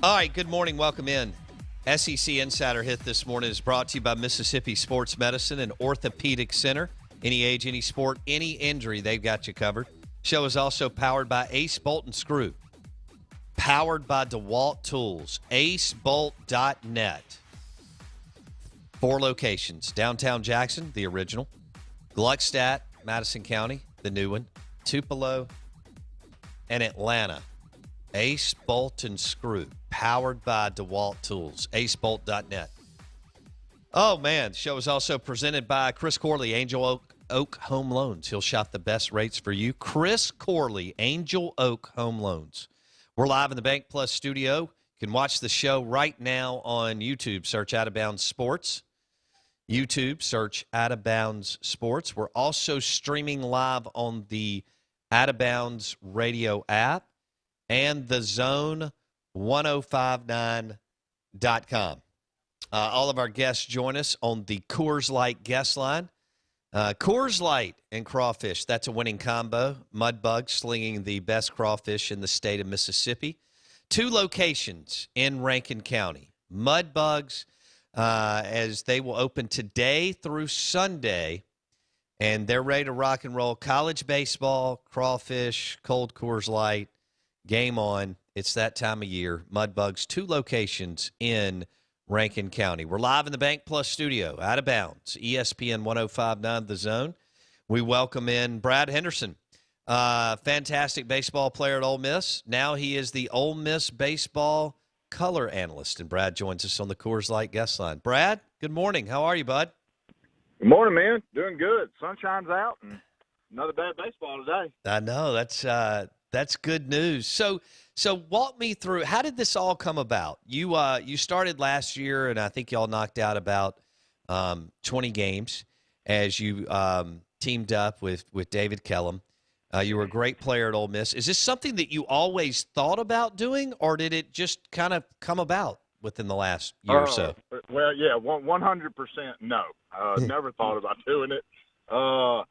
All right, good morning. Welcome in. SEC Insider Hit this morning is brought to you by Mississippi Sports Medicine and Orthopedic Center. Any age, any sport, any injury, they've got you covered. Show is also powered by Ace Bolt and Screw. Powered by DeWalt Tools. AceBolt.net. 4 locations. Downtown Jackson, the original. Gluckstadt, Madison County, the new one. Tupelo, and Atlanta. Ace Bolt and Screw, powered by DeWalt Tools, acebolt.net. Oh, man, the show is also presented by Chris Corley, Angel Oak Home Loans. He'll shop the best rates for you. Chris Corley, Angel Oak Home Loans. We're live in the Bank Plus studio. You can watch the show right now on YouTube. Search Out of Bounds Sports. YouTube, search Out of Bounds Sports. We're also streaming live on the Out of Bounds radio app and the Zone1059.com. All of our guests join us on the Coors Light guest line. Coors Light and crawfish, that's a winning combo. Mudbug slinging the best crawfish in the state of Mississippi. 2 locations in Rankin County. Mudbugs, as they will open today through Sunday, and they're ready to rock and roll. College baseball, crawfish, cold Coors Light. Game on. It's that time of year. Mudbugs, 2 locations in Rankin County. We're live in the Bank Plus studio, Out of Bounds, ESPN 105.9 The Zone. We welcome in Brad Henderson, fantastic baseball player at Ole Miss. Now he is the Ole Miss baseball color analyst, and Brad joins us on the Coors Light guest line. Brad, good morning. How are you, bud? Good morning, man. Doing good. Sunshine's out, and another bad baseball today. I know. That's good news. So walk me through, how did this all come about? You started last year, and I think y'all knocked out about 20 games as you teamed up with David Kellum. You were a great player at Ole Miss. Is this something that you always thought about doing, or did it just kind of come about within the last year or so? Well, yeah, 100% no. Never thought about doing it. My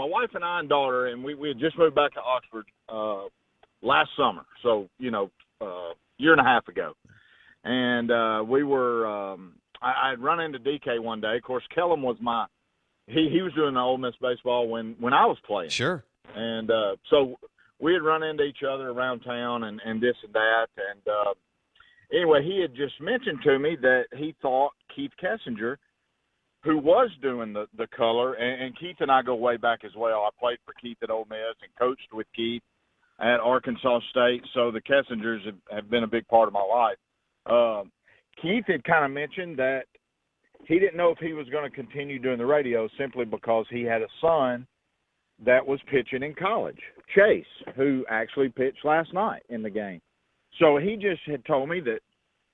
wife and I and daughter, and we had just moved back to Oxford last summer, so, year and a half ago. And we were I had run into DK one day. Of course, Kellum was he was doing the Ole Miss baseball when I was playing. Sure. And so we had run into each other around town and this and that. And anyway, he had just mentioned to me that he thought Keith Kessinger, who was doing the color, and Keith and I go way back as well. I played for Keith at Ole Miss and coached with Keith at Arkansas State, so the Kessingers have been a big part of my life. Keith had kind of mentioned that he didn't know if he was going to continue doing the radio simply because he had a son that was pitching in college, Chase, who actually pitched last night in the game. So he just had told me that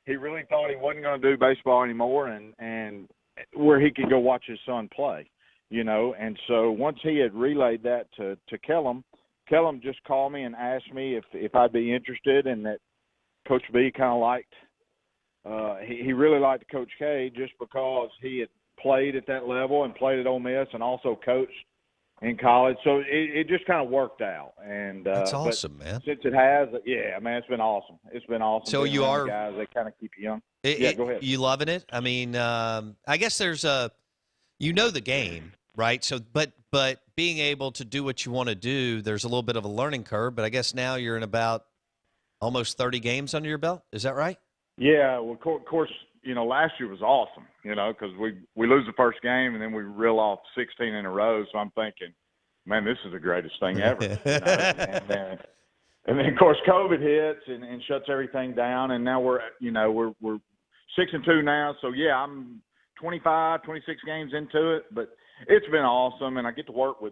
he really thought he wasn't going to do baseball anymore and where he could go watch his son play, And so once he had relayed that to Kellum just called me and asked me if I'd be interested, and that Coach B kind of liked he really liked Coach K just because he had played at that level and played at Ole Miss and also coached in college. So it just kind of worked out. And that's awesome, man. Since it has, yeah, man, it's been awesome. It's been awesome. So you are guys, they kind of keep you young. Go ahead. You loving it? I mean, I guess there's the game, right? So, but being able to do what you want to do, there's a little bit of a learning curve. But I guess now you're in about almost 30 games under your belt. Is that right? Yeah. Well, of course, last year was awesome. Because we lose the first game and then we reel off 16 in a row. So I'm thinking, man, this is the greatest thing ever. And then of course COVID hits and shuts everything down. And now we're 6-2 now. So yeah, I'm 25, 26 games into it, but it's been awesome. And I get to work with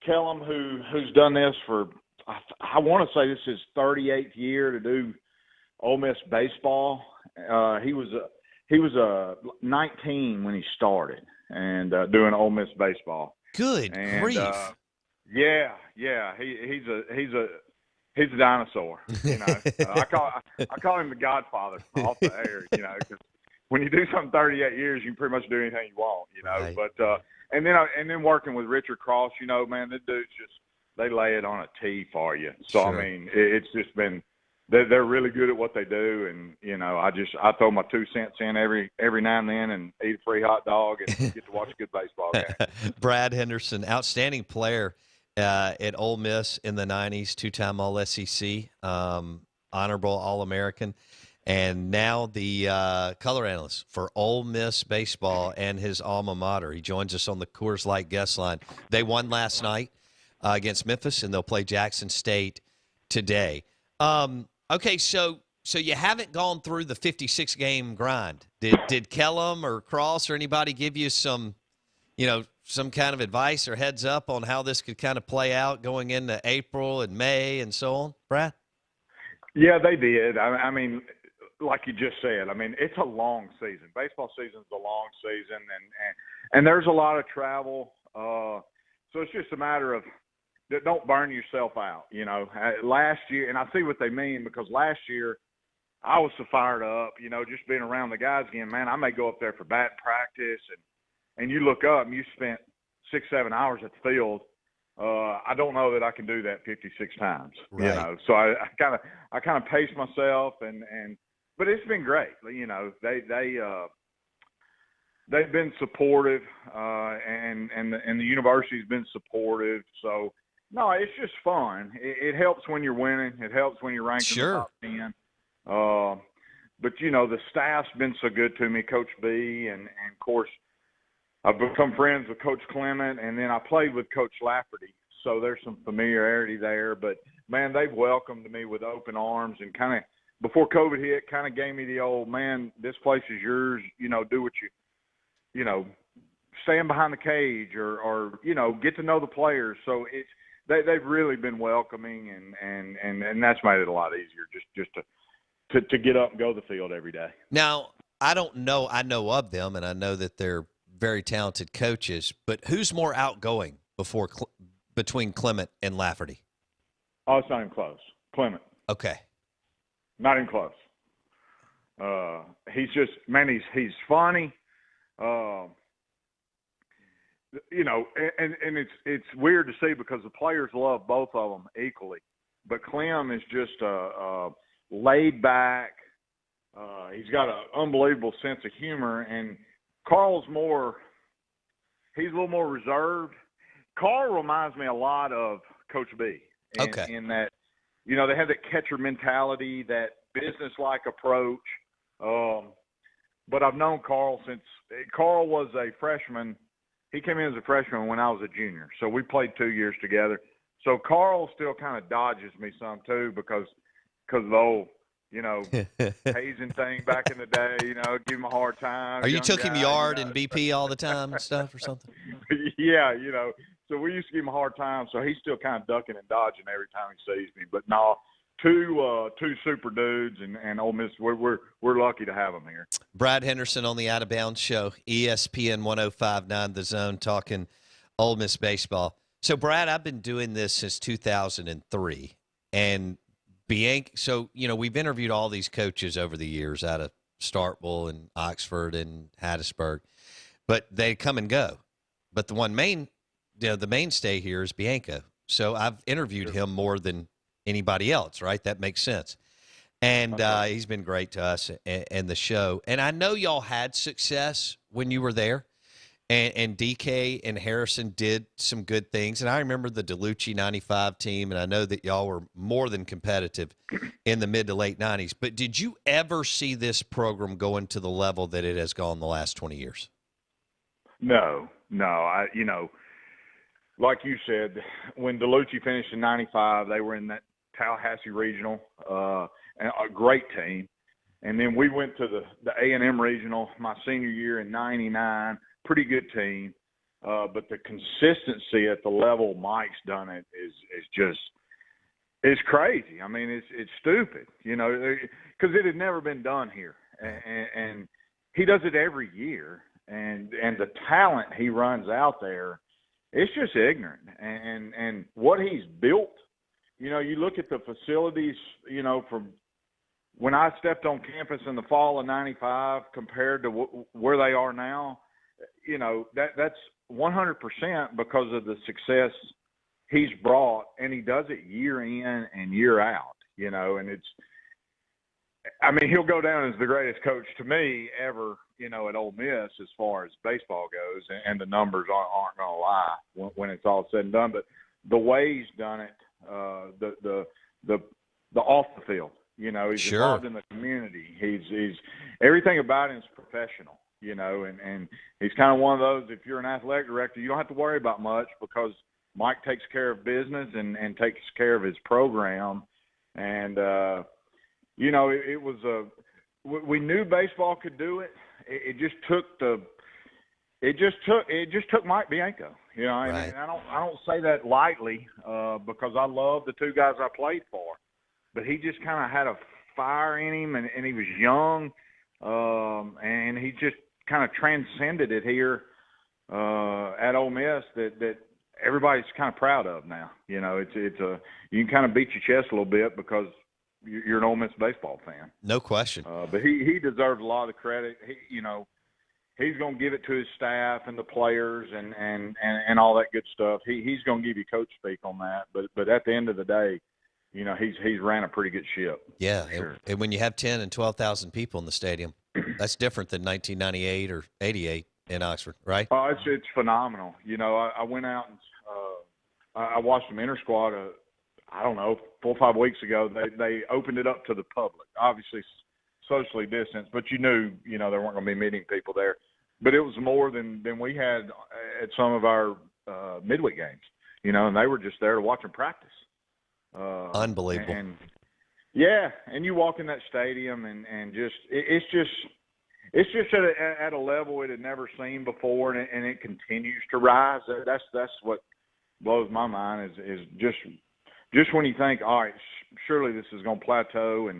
Kellum, who's done this for, I want to say this is his 38th year to do Ole Miss baseball. He was 19 when he started and doing Ole Miss baseball. Good grief! Yeah, he's a dinosaur. I call him the Godfather off the air. Because when you do something 38 years, you can pretty much do anything you want. Right. But and then working with Richard Cross, man, the dudes they lay it on a tee for you. So Sure. I mean, it's just been they're really good at what they do, and I throw my 2 cents in every now and then and eat a free hot dog and get to watch a good baseball game. Brad Henderson, outstanding player at Ole Miss in the 90s, two-time All-SEC, honorable All-American, and now the color analyst for Ole Miss baseball and his alma mater. He joins us on the Coors Light guest line. They won last night against Memphis, and they'll play Jackson State today. Okay, so you haven't gone through the 56-game grind. Did Kellum or Cross or anybody give you some kind of advice or heads up on how this could kind of play out going into April and May and so on, Brad? Yeah, they did. I mean, like you just said, I mean, it's a long season. Baseball season is a long season, and there's a lot of travel. So it's just a matter of don't burn yourself out. Last year, and I see what they mean, because last year I was so fired up, just being around the guys again. Man, I may go up there for batting practice, and you look up and you spent 6-7 hours at the field. I don't know that I can do that 56 times. Right. So I kind of pace myself, but it's been great. They've been supportive, and the university's been supportive. So no, it's just fun. It helps when you're winning. It helps when you're ranked in the top 10. But the staff's been so good to me, Coach B, and of course I've become friends with Coach Clement, and then I played with Coach Lafferty, so there's some familiarity there. But man, they've welcomed me with open arms, and kind of before COVID hit, kind of gave me the old, man, this place is yours. Do what stand behind the cage or get to know the players. So they've really been welcoming, and that's made it a lot easier just to get up and go to the field every day. Now, I don't know. I know of them, and I know that they're very talented coaches, but who's more outgoing between Clement and Lafferty? Oh, it's not even close. Clement. Okay. Not even close. He's just, man, he's funny. And it's weird to see because the players love both of them equally, but Clem is just laid back. He's got an unbelievable sense of humor, and Carl's he's a little more reserved. Carl reminds me a lot of Coach B in that, they have that catcher mentality, that business-like approach. But I've known Carl since Carl was a freshman. He came in as a freshman when I was a junior, so we played 2 years together. So Carl still kind of dodges me some too because of the old, hazing thing back in the day. Give him a hard time. Or you took him yard and BP all the time and stuff or something? Yeah, so we used to give him a hard time. So he's still kind of ducking and dodging every time he sees me. But no, two super dudes, and Ole Miss, we're lucky to have them here. Brad Henderson on the Out of Bounds Show, ESPN 105.9 The Zone, talking Ole Miss baseball. So, Brad, I've been doing this since 2003, and Bianco. So, we've interviewed all these coaches over the years out of Starkville and Oxford and Hattiesburg, but they come and go. But the mainstay here is Bianco. So I've interviewed him more than anybody else, right? That makes sense. And he's been great to us and the show. And I know y'all had success when you were there, and DK and Harrison did some good things. And I remember the DeLucci 95 team, and I know that y'all were more than competitive in the mid to late 90s. But did you ever see this program going to the level that it has gone the last 20 years? No. Like you said, when DeLucci finished in 95, they were in that Tallahassee Regional, and a great team. And then we went to the A&M Regional my senior year in 99, pretty good team. But the consistency at the level Mike's done it is crazy. I mean, it's stupid, because it had never been done here. And he does it every year. And the talent he runs out there, it's just ignorant. And what he's built, you look at the facilities, from when I stepped on campus in the fall of 95 compared to where they are now, that's 100% because of the success he's brought, and he does it year in and year out. and he'll go down as the greatest coach to me ever, at Ole Miss as far as baseball goes, and the numbers aren't going to lie when it's all said and done. But the way he's done it, the off the field, he's Sure. involved in the community. He's everything about him is professional, and he's kind of one of those. If you're an athletic director, you don't have to worry about much because Mike takes care of business and takes care of his program, and it was we knew baseball could do it. It just took Mike Bianco. Right. And I don't say that lightly because I love the two guys I played for, but he just kind of had a fire in him, and he was young, and he just kind of transcended it here at Ole Miss that everybody's kind of proud of now. You can kind of beat your chest a little bit because you're an Ole Miss baseball fan. No question. But he deserves a lot of the credit. He's going to give it to his staff and the players and all that good stuff. He's going to give you coach speak on that. But at the end of the day, he's ran a pretty good ship. Yeah, sure. and when you have 10 and 12,000 people in the stadium, that's different than 1998 or 88 in Oxford, right? Oh, it's phenomenal. I went out and I watched them inter squad. I don't know, 4 or 5 weeks ago. They opened it up to the public. Obviously, socially distanced, but you knew there weren't going to be meeting people there. But it was more than we had at some of our midweek games. And they were just there to watch them practice. Unbelievable. And you walk in that stadium and just it's just at a level it had never seen before, and it continues to rise. That's what blows my mind is just when you think, all right, surely this is going to plateau,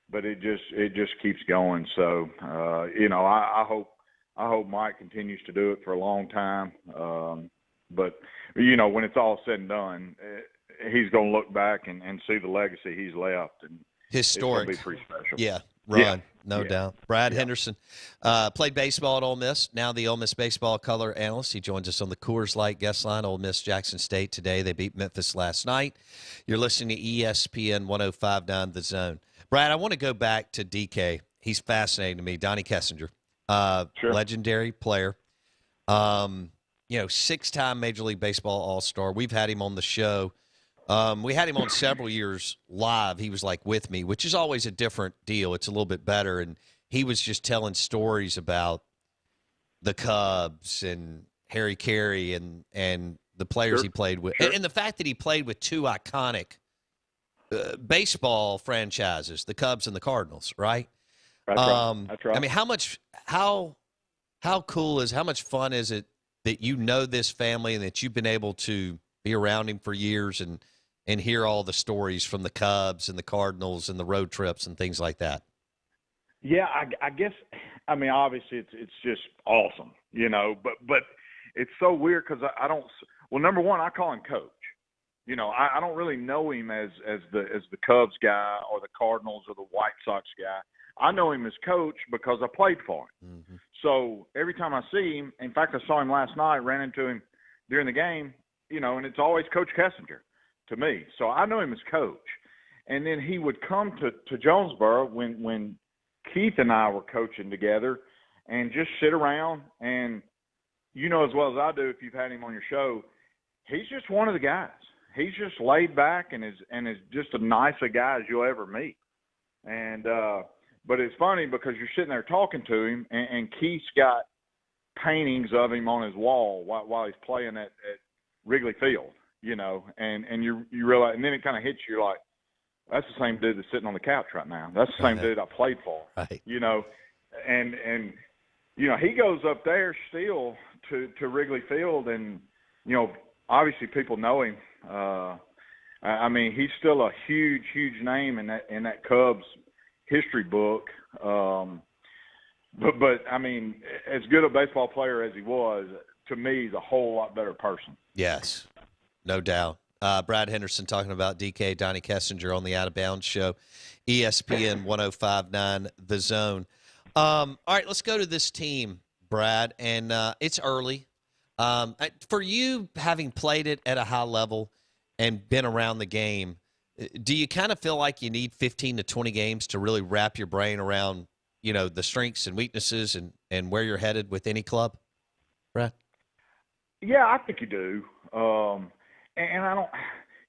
but it just keeps going. So I hope Mike continues to do it for a long time. But when it's all said and done, he's going to look back and see the legacy he's left, and historic. It's going to be pretty special. Yeah, run, no doubt. Brad Henderson played baseball at Ole Miss, now the Ole Miss baseball color analyst. He joins us on the Coors Light guest line. Ole Miss, Jackson State today. They beat Memphis last night. You're listening to ESPN 105.9 The Zone. Brad, I want to go back to DK. He's fascinating to me. Donnie Kessinger, Sure. legendary player. 6-time Major League Baseball All-Star. We've had him on the show. We had him on several years live. He was like with me, which is always a different deal. It's a little bit better. And he was just telling stories about the Cubs and Harry Carey and the players Sure. he played with. Sure. And the fact that he played with two iconic baseball franchises, the Cubs and the Cardinals, right? That's right. That's right. I mean, how much fun is it that you know this family and that you've been able to be around him for years and hear all the stories from the Cubs and the Cardinals and the road trips and things like that? Yeah, I guess. I mean, obviously, it's just awesome, But it's so weird because I don't. Well, number one, I call him Coach. I don't really know him as the Cubs guy or the Cardinals or the White Sox guy. I know him as Coach because I played for him. Mm-hmm. So every time I see him, in fact, I saw him last night, ran into him during the game, and it's always Coach Kessinger to me. So I know him as Coach. And then he would come to Jonesboro when Keith and I were coaching together and just sit around. And as well as I do, if you've had him on your show, he's just one of the guys. He's just laid back and is just a nicer guy as you'll ever meet. And but it's funny because you're sitting there talking to him, and Keith's got paintings of him on his wall while he's playing at Wrigley Field, and you realize, and then it kind of hits you like, that's the same dude that's sitting on the couch right now. That's the same dude I played for, right. And he goes up there still to Wrigley Field, and obviously people know him. I mean, he's still a huge name in that Cubs history book. But I mean, as good a baseball player as he was, to me, he's a whole lot better person. Yes, no doubt. Brad Henderson talking about DK, Donnie Kessinger on the Out of Bounds show, ESPN 105.9 The Zone. All right, let's go to this team, Brad, and it's early. For you, having played it at a high level and been around the game, Do you kind of feel like you need 15 to 20 games to really wrap your brain around, the strengths and weaknesses and where you're headed with any club, Brad? Yeah, I think you do. And I don't.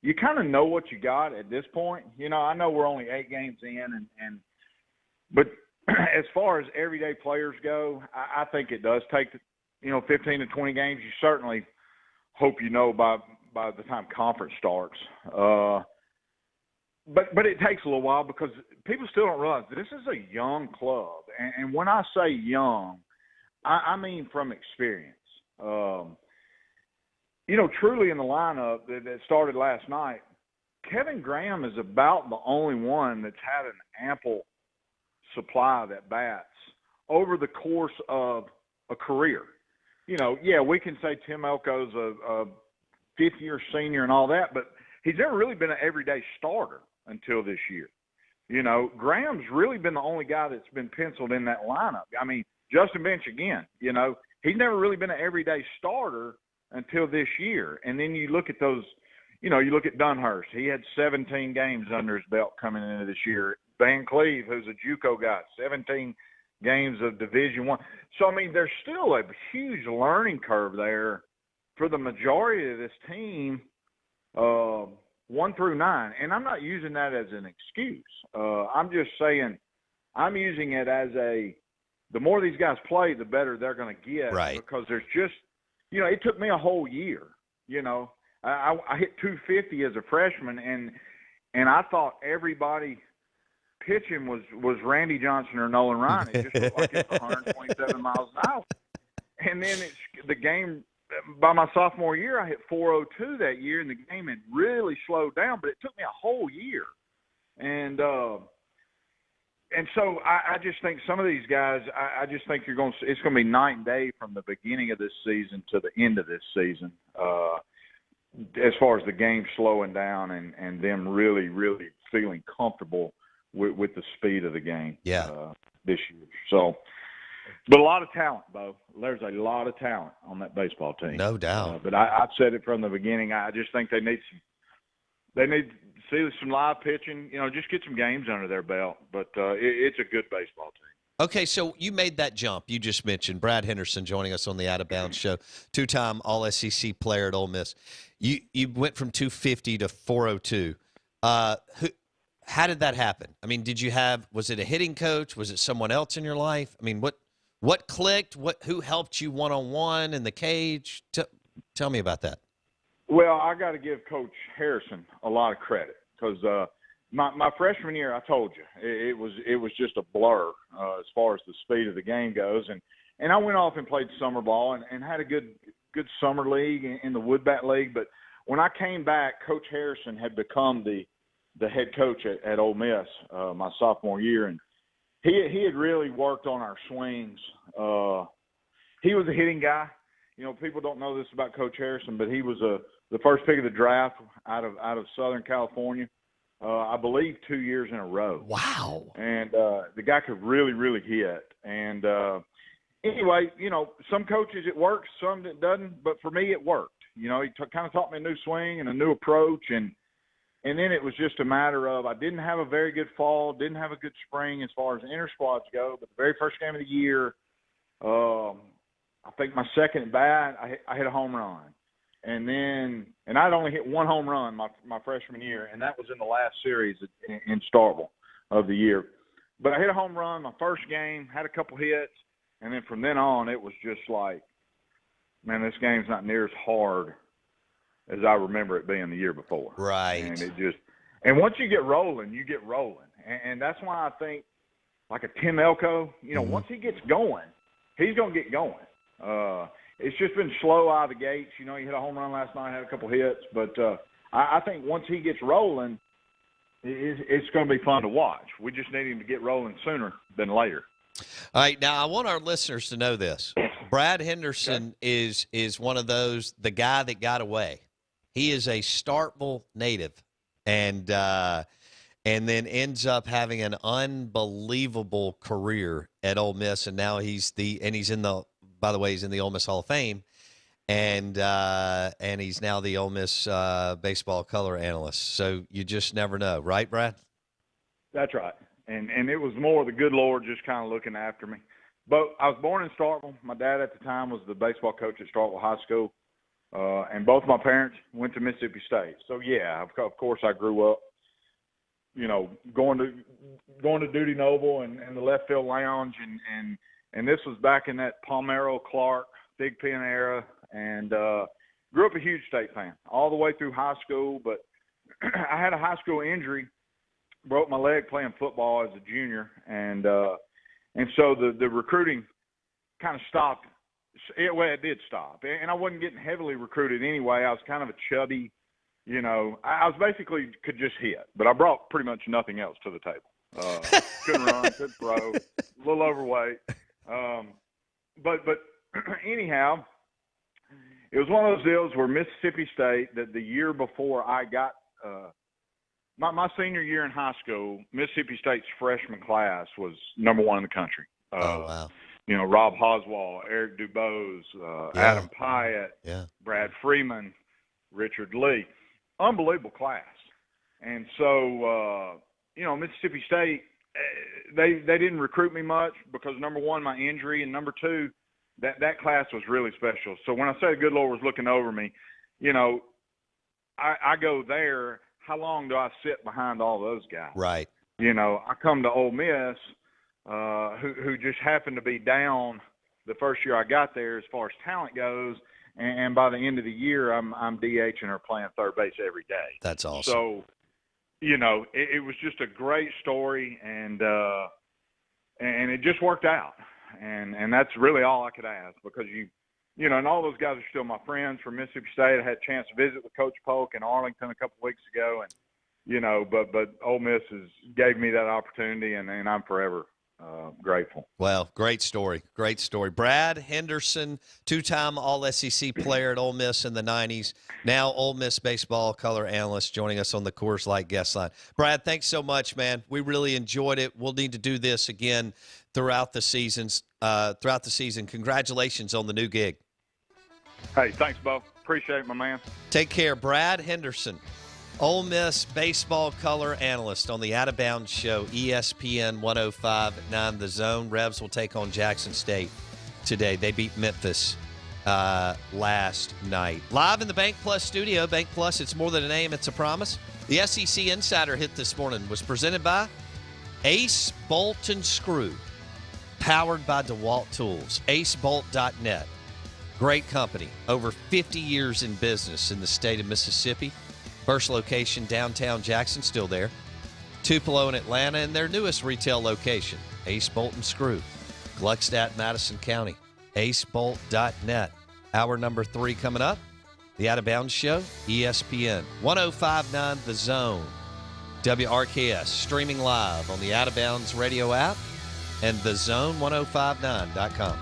You kind of know what you got at this point. I know we're only 8 games in, but as far as everyday players go, I think it does take 15 to 20 games. You certainly hope by the time conference starts. But it takes a little while because people still don't realize this is a young club. And when I say young, I mean from experience. Truly in the lineup that started last night, Kevin Graham is about the only one that's had an ample supply of at bats over the course of a career. We can say Tim Elko's a fifth-year senior and all that, but he's never really been an everyday starter until this year. Graham's really been the only guy that's been penciled in that lineup. I mean, Justin Bench again, he's never really been an everyday starter until this year. And then you look at those, you look at Dunhurst. He had 17 games under his belt coming into this year. Van Cleve, who's a JUCO guy, 17 games of Division I. So, I mean, there's still a huge learning curve there for the majority of this team, 1 through 9. And I'm not using that as an excuse. I'm just saying I'm using it as the more these guys play, the better they're going to get. Right. Because there's just, it took me a whole year. I hit 250 as a freshman, and I thought everybody pitching was Randy Johnson or Nolan Ryan. It just looked like it's 127 miles an hour. And then the game, by my sophomore year, I hit 402 that year, and the game had really slowed down, but it took me a whole year. And so I just think some of these guys, I just think it's going to be night and day from the beginning of this season to the end of this season, as far as the game slowing down and them really, really feeling comfortable with the speed of the game this year. So, but a lot of talent, Bo. There's a lot of talent on that baseball team. No doubt. But I've said it from the beginning. I just think they need to see some live pitching, just get some games under their belt. But it's a good baseball team. Okay, so you made that jump. You just mentioned Brad Henderson joining us on the Out of Bounds show, 2-time All-SEC player at Ole Miss. You went from 250 to 402. How did that happen? I mean, was it a hitting coach? Was it someone else in your life? I mean, what clicked? Who helped you one-on-one in the cage? Tell me about that. Well, I got to give Coach Harrison a lot of credit because my freshman year, I told you, it was just a blur as far as the speed of the game goes, and I went off and played summer ball and had a good summer league in the Woodbat League. But when I came back, Coach Harrison had become the head coach at Ole Miss my sophomore year, and he had really worked on our swings. He was a hitting guy. People don't know this about Coach Harrison, but he was the first pick of the draft out of Southern California, I believe 2 years in a row. Wow. And the guy could really, really hit. And anyway, some coaches it works, some it doesn't, but for me it worked. He kind of taught me a new swing and a new approach, and then it was just a matter of I didn't have a very good fall, didn't have a good spring as far as inter squads go, but the very first game of the year, I think my second at bat, I hit a home run. And I'd only hit one home run my freshman year, and that was in the last series in Starkville of the year. But I hit a home run my first game, had a couple hits, and then from then on it was just like, man, this game's not near as hard as I remember it being the year before. Right. And once you get rolling, you get rolling. And that's why I think like a Tim Elko, once he gets going, he's going to get going. It's just been slow out of the gates. He hit a home run last night, had a couple hits. But I think once he gets rolling, it's going to be fun to watch. We just need him to get rolling sooner than later. All right, now I want our listeners to know this. Brad Henderson is one of those, the guy that got away. He is a Starkville native, and then ends up having an unbelievable career at Ole Miss, and now he's in the Ole Miss Hall of Fame. and he's now the Ole Miss baseball color analyst. So you just never know, right, Brad? That's right. And it was more the good Lord just kind of looking after me. But I was born in Starkville. My dad at the time was the baseball coach at Starkville High School. And both my parents went to Mississippi State. So, yeah, of course I grew up, going to Duty Noble and the left field lounge. And this was back in that Palmero, Clark, Big Pen era. And grew up a huge State fan all the way through high school. But I had a high school injury, broke my leg playing football as a junior. And so the recruiting kind of stopped. It did stop. And I wasn't getting heavily recruited anyway. I was kind of a chubby, I was basically could just hit. But I brought pretty much nothing else to the table. Couldn't run, couldn't throw, a little overweight. But anyhow, it was one of those deals where Mississippi State, that the year before I got my senior year in high school, Mississippi State's freshman class was number one in the country. Oh, wow. Rob Hoswald, Eric Dubose, Adam Pyatt, Brad Freeman, Richard Lee. Unbelievable class. And so, Mississippi State, they didn't recruit me much because, number one, my injury, and number two, that class was really special. So when I say the good Lord was looking over me, I go there, how long do I sit behind all those guys? Right. I come to Ole Miss, who just happened to be down the first year I got there as far as talent goes, and by the end of the year, I'm DHing or playing third base every day. That's awesome. So, it was just a great story, and it just worked out, and that's really all I could ask, because and all those guys are still my friends from Mississippi State. I had a chance to visit with Coach Polk in Arlington a couple of weeks ago, and but Ole Miss gave me that opportunity, and I'm forever grateful. Well, great story. Great story. Brad Henderson, two-time All-SEC player at Ole Miss in the 90s, now Ole Miss baseball color analyst, joining us on the Coors Light guest line. Brad, thanks so much, man. We really enjoyed it. We'll need to do this again throughout the season. Congratulations on the new gig. Hey, thanks, Bo. Appreciate it, my man. Take care. Brad Henderson, Ole Miss baseball color analyst on the Out of Bounds show, ESPN 105.9 The Zone. Revs will take on Jackson State today. They beat Memphis last night. Live in the Bank Plus studio. Bank Plus, it's more than a name, it's a promise. The SEC Insider Hit this morning was presented by Ace Bolt and Screw, powered by DeWalt Tools, acebolt.net. Great company, over 50 years in business in the state of Mississippi. First location, downtown Jackson, still there. Tupelo in Atlanta, and their newest retail location, Ace Bolt and Screw, Gluckstadt, Madison County, acebolt.net. Hour number 3 coming up. The Out of Bounds Show, ESPN 105.9 The Zone, WRKS, streaming live on the Out of Bounds radio app and thezone1059.com.